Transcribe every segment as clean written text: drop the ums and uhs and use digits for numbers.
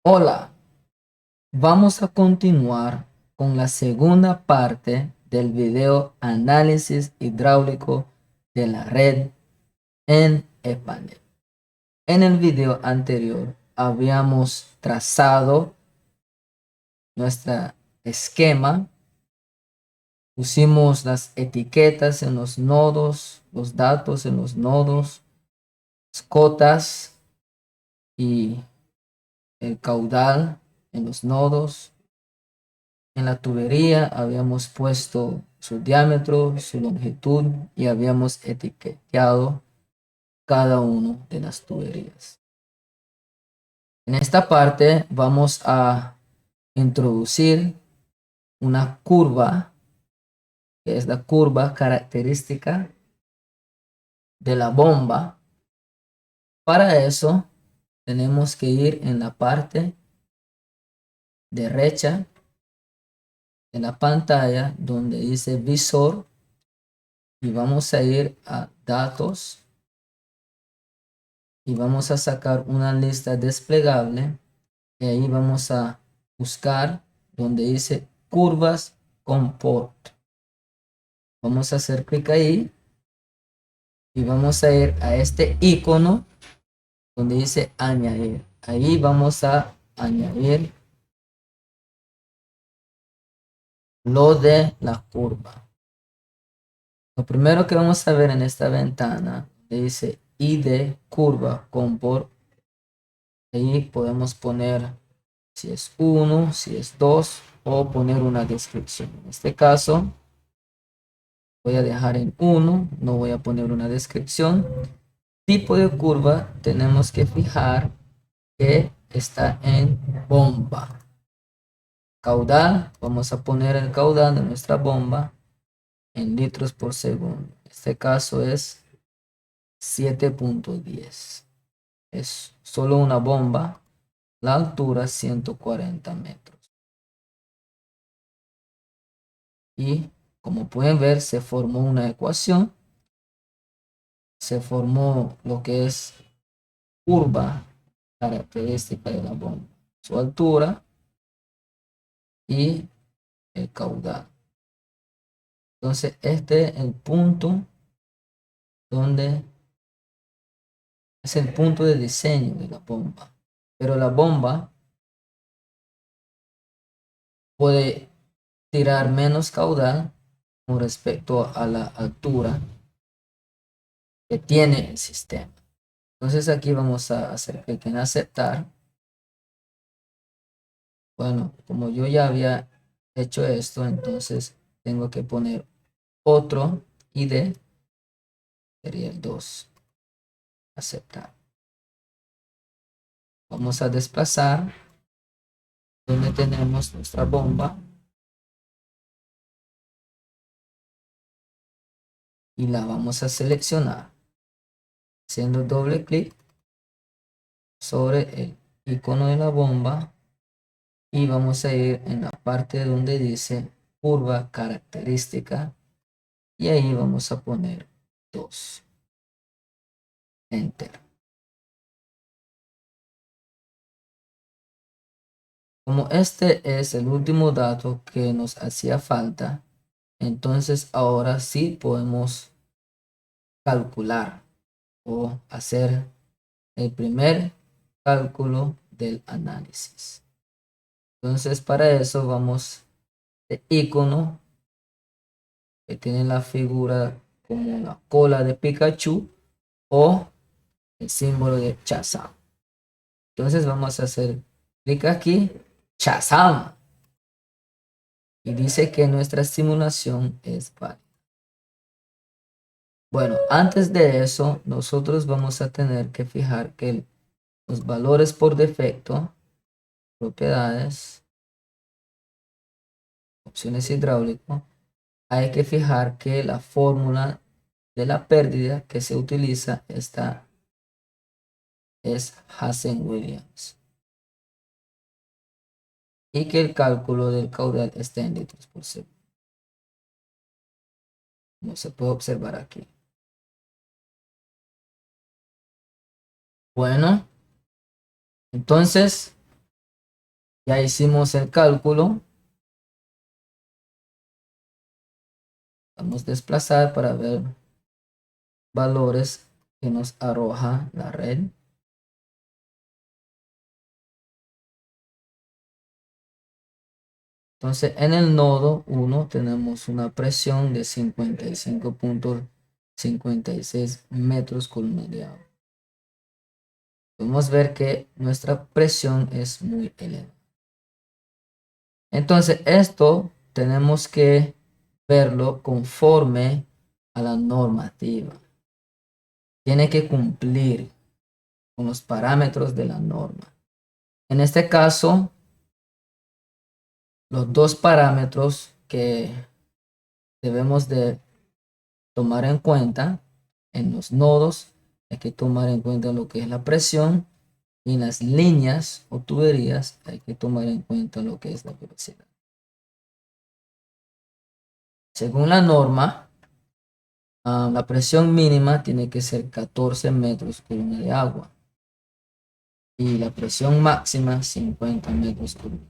Hola, vamos a continuar con la segunda parte del video análisis hidráulico de la red en español. En el video anterior habíamos trazado nuestro esquema, pusimos las etiquetas en los nodos, los datos en los nodos, las cotas y el caudal en los nodos. En la tubería habíamos puesto su diámetro, su longitud y habíamos etiquetado cada una de las tuberías. En esta parte vamos a introducir una curva, que es la curva característica de la bomba. Para eso tenemos que ir en la parte derecha de la pantalla donde dice visor y vamos a ir a datos y vamos a sacar una lista desplegable y ahí vamos a buscar donde dice curvas comport. Vamos a hacer clic ahí y vamos a ir a este icono donde dice añadir. Ahí vamos a añadir lo de la curva. Lo primero que vamos a ver en esta ventana dice ID curva comport. Ahí podemos poner si es 1, si es 2 o poner una descripción. En este caso voy a dejar en 1, no voy a poner una descripción. Tipo de curva tenemos que fijar que está en bomba. Caudal, vamos a poner el caudal de nuestra bomba en litros por segundo. En este caso es 7.10. Es solo una bomba. La altura 140 metros. Y como pueden ver, se formó una ecuación. Se formó lo que es curva característica de la bomba. Su altura y el caudal. Entonces, este es el punto donde es el punto de diseño de la bomba. Pero la bomba puede tirar menos caudal con respecto a la altura que tiene el sistema. Entonces aquí vamos a hacer clic en aceptar. Bueno, como yo ya había hecho esto, entonces tengo que poner otro ID, sería el 2. Aceptar. Vamos a desplazar donde tenemos nuestra bomba y la vamos a seleccionar haciendo doble clic sobre el icono de la bomba y vamos a ir en la parte donde dice curva característica y ahí vamos a poner 2. Enter. Como este es el último dato que nos hacía falta, entonces ahora sí podemos calcular o hacer el primer cálculo del análisis. Entonces para eso vamos de icono que tiene la figura como la cola de Pikachu o el símbolo de Shazam. Entonces vamos a hacer clic aquí, Shazam, y dice que nuestra simulación es válida. Bueno, antes de eso, nosotros vamos a tener que fijar que los valores por defecto, propiedades, opciones hidráulico, hay que fijar que la fórmula de la pérdida que se utiliza esta es Hazen-Williams y que el cálculo del caudal está en litros por segundo, como se puede observar aquí. Bueno, entonces Ya hicimos el cálculo. Vamos a desplazar para ver valores que nos arroja la red. Entonces, en el nodo 1 tenemos una presión de 55.56 metros columna de agua. Podemos ver que nuestra presión es muy elevada. Entonces, esto tenemos que verlo conforme a la normativa. Tiene que cumplir con los parámetros de la norma. En este caso, los dos parámetros que debemos de tomar en cuenta en los nodos, hay que tomar en cuenta lo que es la presión, y en las líneas o tuberías hay que tomar en cuenta lo que es la velocidad. Según la norma, la presión mínima tiene que ser 14 metros columna de agua y la presión máxima 50 metros columna.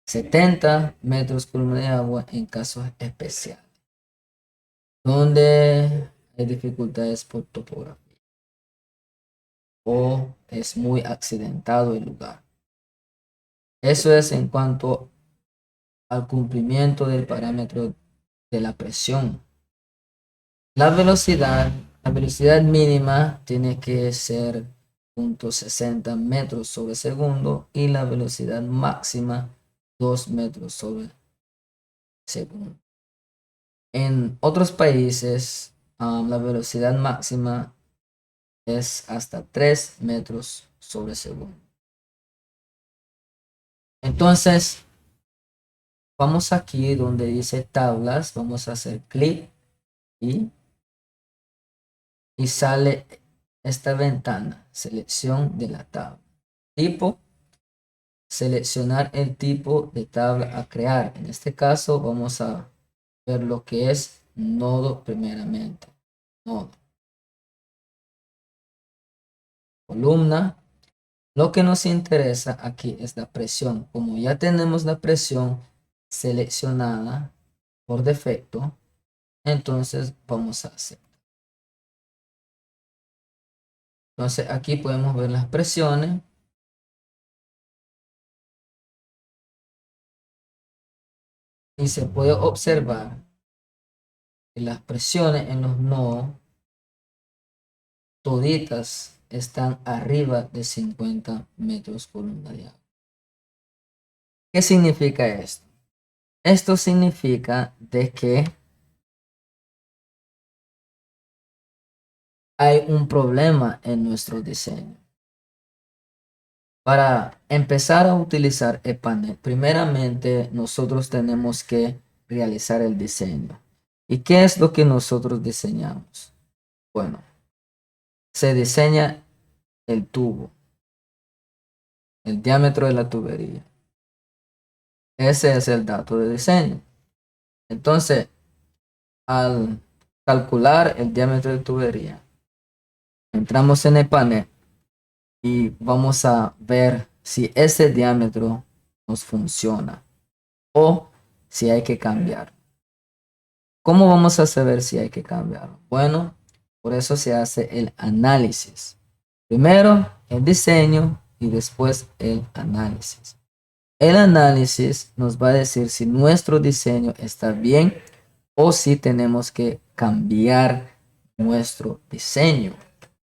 70 metros columna de agua en casos especiales, donde hay dificultades por topografía o es muy accidentado el lugar. Eso es en cuanto al cumplimiento del parámetro de la presión. La velocidad mínima tiene que ser 0.60 metros sobre segundo y la velocidad máxima 2 metros sobre segundo. En otros países, la velocidad máxima es hasta 3 metros sobre segundo. Entonces, vamos aquí donde dice tablas, vamos a hacer clic y sale esta ventana, selección de la tabla. Tipo, seleccionar el tipo de tabla a crear. En este caso vamos a ver lo que es nodo primeramente. Nodo. Columna. Lo que nos interesa aquí es la presión. Como ya tenemos la presión seleccionada por defecto, entonces vamos a hacer. Entonces aquí podemos ver las presiones. Y se puede observar que las presiones en los nodos toditas están arriba de 50 metros columna de agua. ¿Qué significa esto? Esto significa de que hay un problema en nuestro diseño. Para empezar a utilizar EPANET, primeramente nosotros tenemos que realizar el diseño. ¿Y qué es lo que nosotros diseñamos? Bueno, se diseña el tubo, el diámetro de la tubería. Ese es el dato de diseño. Entonces, al calcular el diámetro de tubería, entramos en el panel y vamos a ver si ese diámetro nos funciona o si hay que cambiar. ¿Cómo vamos a saber si hay que cambiarlo? Bueno, por eso se hace el análisis. Primero el diseño y después el análisis. El análisis nos va a decir si nuestro diseño está bien o si tenemos que cambiar nuestro diseño,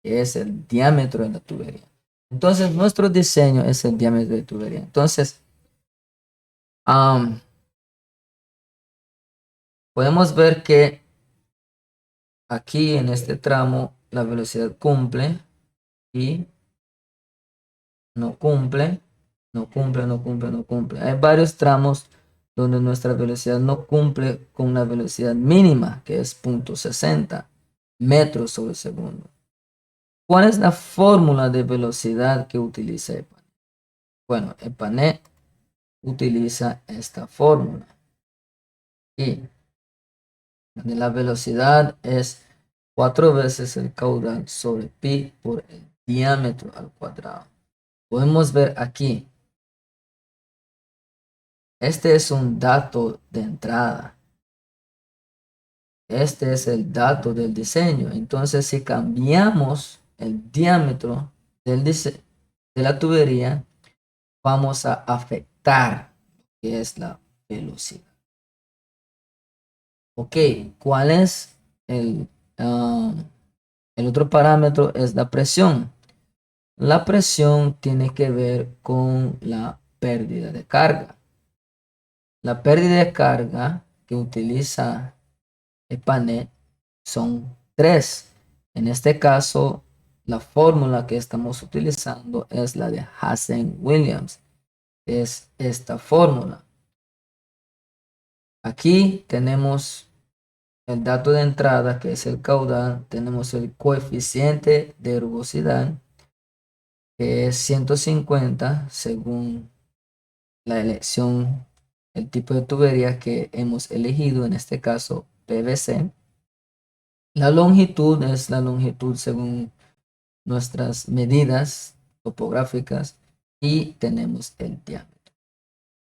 que es el diámetro de la tubería. Entonces, nuestro diseño es el diámetro de tubería. Entonces, podemos ver que aquí en este tramo la velocidad cumple y no cumple, no cumple, no cumple, no cumple. Hay varios tramos donde nuestra velocidad no cumple con la velocidad mínima, que es 0.60 metros sobre segundo. ¿Cuál es la fórmula de velocidad que utiliza EPANET? Bueno, EPANET utiliza esta fórmula. Y la velocidad es 4 veces el caudal sobre pi por el diámetro al cuadrado. Podemos ver aquí Este es un dato de entrada. Este es el dato del diseño. Entonces, si cambiamos el diámetro de la tubería, vamos a afectar lo que es la velocidad. Ok, ¿cuál es el otro parámetro? Es la presión. La presión tiene que ver con la pérdida de carga. La pérdida de carga que utiliza el panel son tres. En este caso, la fórmula que estamos utilizando es la de Hazen-Williams. Es esta fórmula. Aquí tenemos el dato de entrada, que es el caudal. Tenemos el coeficiente de rugosidad, que es 150 según la elección, el tipo de tubería que hemos elegido, en este caso PVC. La longitud es la longitud según nuestras medidas topográficas y tenemos el diámetro.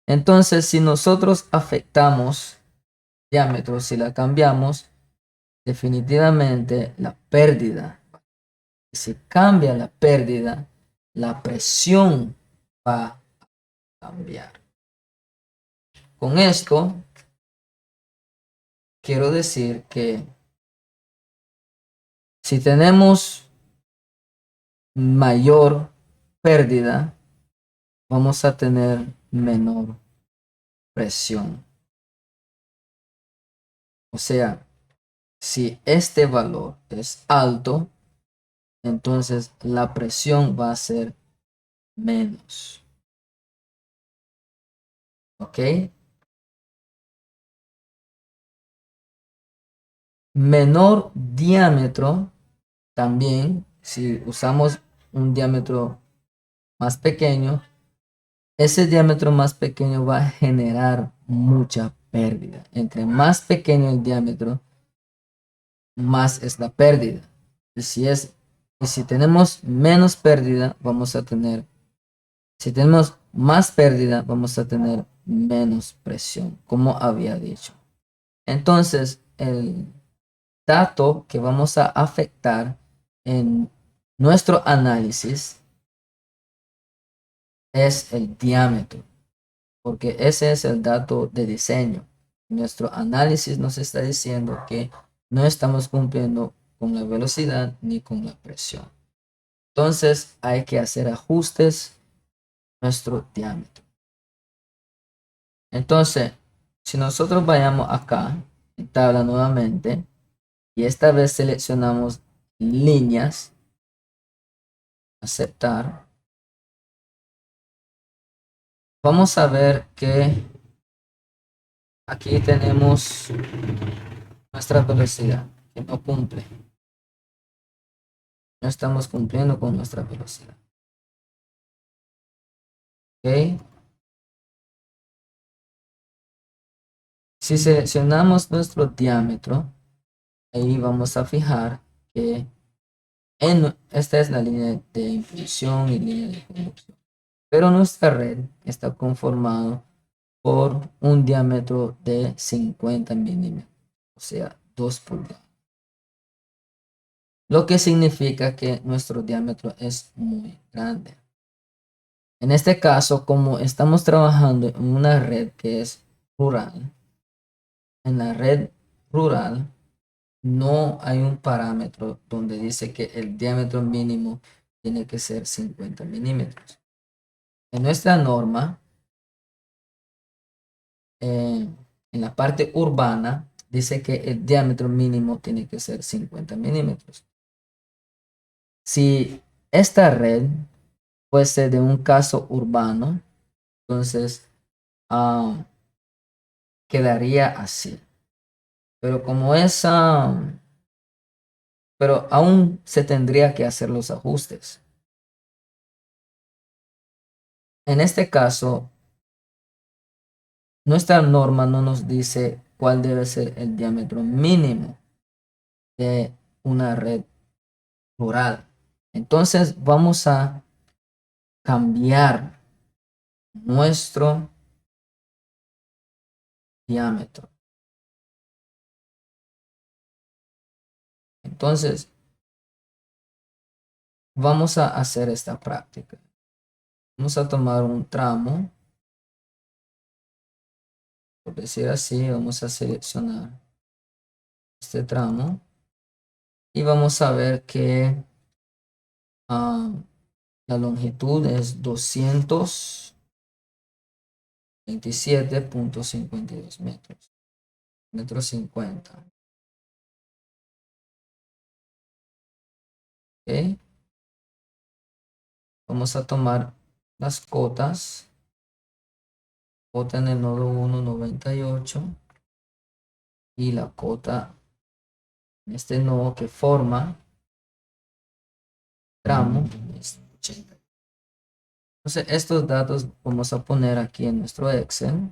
Entonces, si nosotros afectamos diámetro, si la cambiamos, definitivamente la pérdida, si cambia la pérdida, la presión va a cambiar. Con esto, quiero decir que si tenemos mayor pérdida, vamos a tener menor presión. O sea, si este valor es alto, entonces la presión va a ser menos. ¿Ok? Menor diámetro también, si usamos un diámetro más pequeño, ese diámetro más pequeño va a generar mucha pérdida. Entre más pequeño el diámetro, más es la pérdida. Y si tenemos menos pérdida, vamos a tener, si tenemos más pérdida, vamos a tener menos presión, como había dicho. Entonces, el dato que vamos a afectar en nuestro análisis es el diámetro, porque ese es el dato de diseño. Nuestro análisis nos está diciendo que no estamos cumpliendo con la velocidad ni con la presión. Entonces hay que hacer ajustes a nuestro diámetro. Entonces, si nosotros vayamos acá en tabla nuevamente y esta vez seleccionamos líneas, aceptar, vamos a ver que aquí tenemos nuestra velocidad que no cumple. No estamos cumpliendo con nuestra velocidad. ¿Ok? Si seleccionamos nuestro diámetro, ahí vamos a fijar que esta es la línea de impulsión y línea de conducción. Pero nuestra red está conformado por un diámetro de 50 milímetros, o sea, 2 pulgadas. Lo que significa que nuestro diámetro es muy grande. En este caso, como estamos trabajando en una red que es rural, en la red rural no hay un parámetro donde dice que el diámetro mínimo tiene que ser 50 milímetros. En nuestra norma, en la parte urbana, dice que el diámetro mínimo tiene que ser 50 milímetros. Si esta red fuese de un caso urbano, entonces quedaría así. Pero como es, pero aún se tendría que hacer los ajustes. En este caso, nuestra norma no nos dice cuál debe ser el diámetro mínimo de una red rural. Entonces vamos a cambiar nuestro diámetro. Entonces, vamos a hacer esta práctica. Vamos a tomar un tramo, por decir así, vamos a seleccionar este tramo y vamos a ver que la longitud es 227.52 metros, metros 50. ¿Ok? Vamos a tomar las cotas. Cota en el nodo 1, 98. Y la cota en este nodo que forma tramo es 80. Entonces, estos datos vamos a poner aquí en nuestro Excel.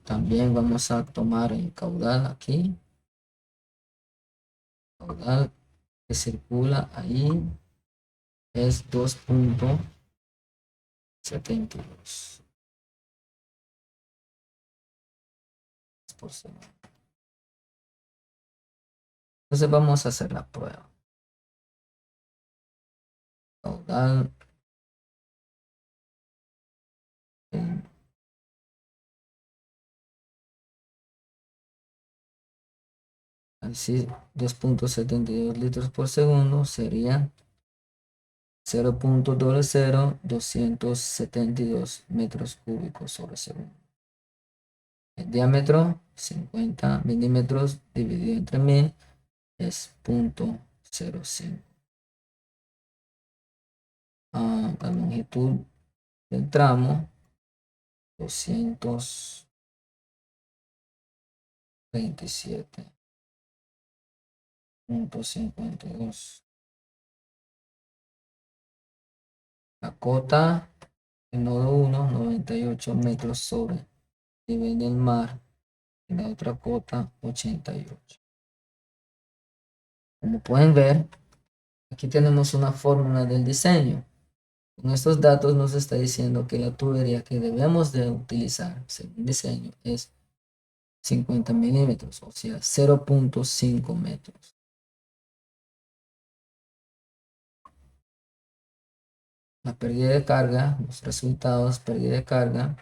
También vamos a tomar el caudal aquí. Caudal que circula ahí es 2.72 por segundo. Entonces vamos a hacer la prueba. Caudal así 2.72 litros por segundo sería 0.00272 metros cúbicos sobre segundo. El diámetro 50 milímetros dividido entre 1000 es 0.05. La longitud del tramo 227.52. La cota el nodo 1 98 metros sobre nivel del mar y la otra cota 88. Como pueden ver, aquí tenemos una fórmula del diseño. Con estos datos nos está diciendo que la tubería que debemos de utilizar según diseño es 50 milímetros, o sea, 0.5 metros. La pérdida de carga, los resultados, pérdida de carga,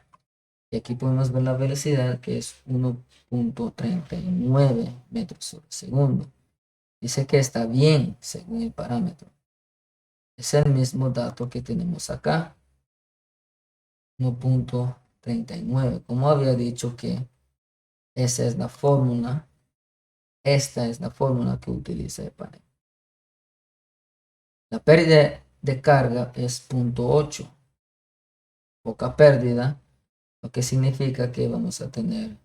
y aquí podemos ver la velocidad que es 1.39 metros sobre segundo. Dice que está bien según el parámetro. Es el mismo dato que tenemos acá, 1.39. Como había dicho que esa es la fórmula, esta es la fórmula que utiliza el panel. La pérdida de carga es 0.8, poca pérdida, lo que significa que vamos a tener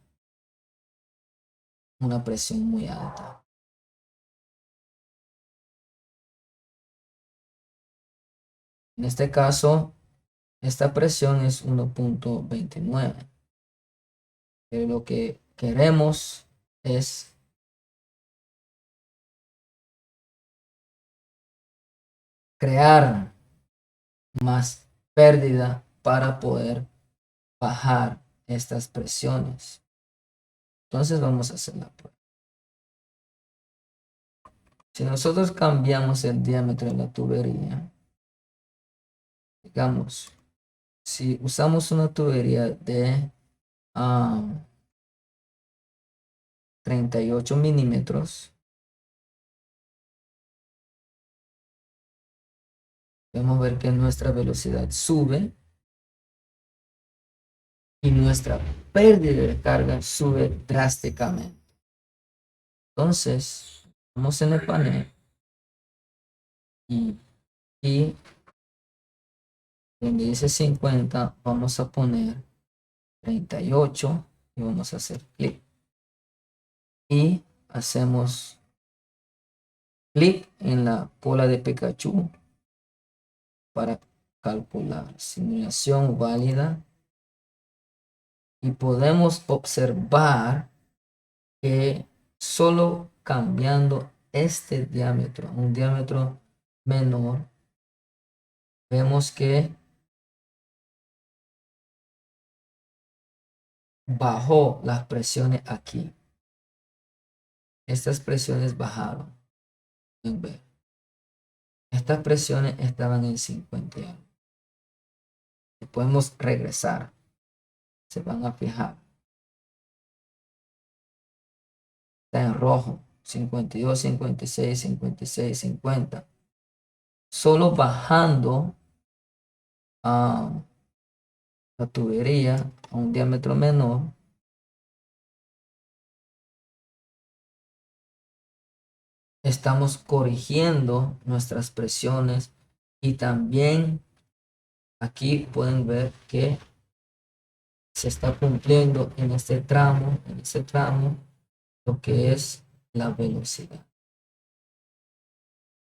una presión muy alta. En este caso, esta presión es 1.29. Pero lo que queremos es crear más pérdida para poder bajar estas presiones. Entonces vamos a hacer la prueba. Si nosotros cambiamos el diámetro de la tubería, digamos, si usamos una tubería de 38 milímetros, podemos ver que nuestra velocidad sube y nuestra pérdida de carga sube drásticamente. Entonces, vamos en el panel y donde dice 50 vamos a poner 38 y vamos a hacer clic. Y hacemos clic en la cola de Pikachu para calcular simulación válida. Y podemos observar que solo cambiando este diámetro, un diámetro menor, vemos que bajó las presiones aquí. Estas presiones bajaron. En B. Estas presiones estaban en 50. Y podemos regresar. Se van a fijar. Está en rojo. 52, 56, 56, 50. Solo bajando a la tubería a un diámetro menor, estamos corrigiendo nuestras presiones y también aquí pueden ver que se está cumpliendo en este tramo, lo que es la velocidad.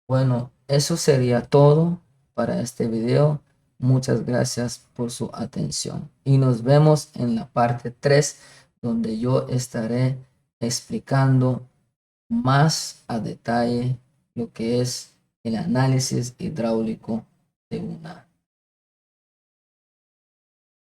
Bueno, eso sería todo para este video. Muchas gracias por su atención y nos vemos en la parte 3 donde yo estaré explicando más a detalle lo que es el análisis hidráulico de una